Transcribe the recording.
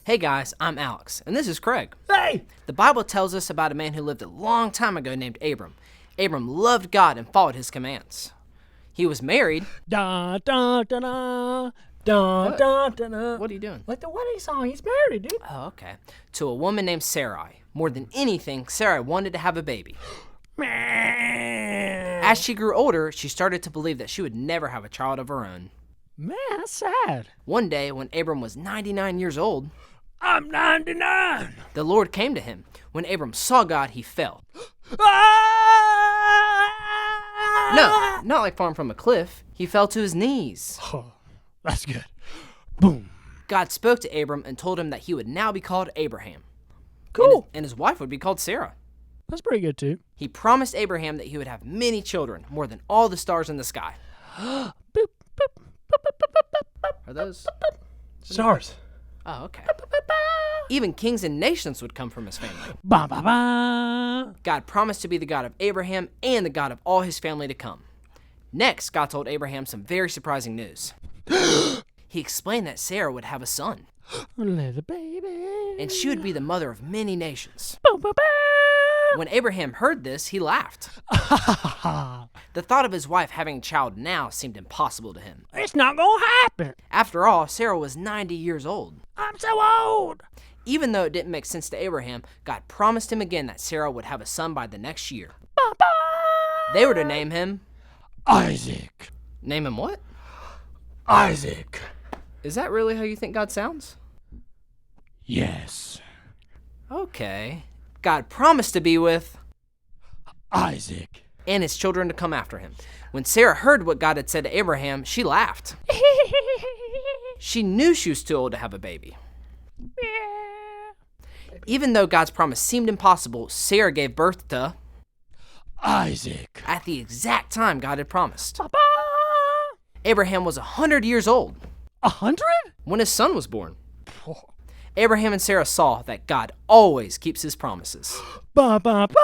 Hey guys, I'm Alex, and this is Craig. Hey! The Bible tells us about a man who lived a long time ago named Abram. Abram loved God and followed his commands. He was married. Da da da da da da da da. What are you doing? Like the wedding song. He's married, dude. Oh, okay. To a woman named Sarai. More than anything, Sarai wanted to have a baby. Man, As she grew older, she started to believe that she would never have a child of her own. that's sad. One day, when Abram was 99 years old, I'm 99. the Lord came to him. When Abram saw God, he fell. No, not like falling from a cliff. He fell to his knees. Oh, that's good. Boom. God spoke to Abram and told him that he would now be called Abraham. Cool. And his wife would be called Sarah. That's pretty good, too. He promised Abraham that he would have many children, more than all the stars in the sky. Boop, boop, boop, boop, boop, boop, Are those? Stars. Oh, okay. Even kings and nations would come from his family. Ba ba ba. God promised to be the God of Abraham and the God of all his family to come. Next, God told Abraham some very surprising news. He explained that Sarah would have a son, Little baby. and she would be the mother of many nations. Boom, boom, boom. When Abraham heard this, he laughed. The thought of his wife having a child now seemed impossible to him. It's not gonna happen. After all, Sarah was 90 years old. I'm so old. Even though it didn't make sense to Abraham, God promised him again that Sarah would have a son by the next year. Ba ba. They were to name him. Isaac. Name him what? Isaac. Is that really how you think God sounds? Yes. Okay. God promised to be with Isaac. and his children to come after him. When Sarah heard what God had said to Abraham, she laughed. She knew she was too old to have a baby. Even though God's promise seemed impossible, Sarah gave birth to Isaac. at the exact time God had promised. Papa. Abraham was 100 years old 100? when his son was born. Abraham and Sarah saw that God always keeps his promises. Ba ba ba.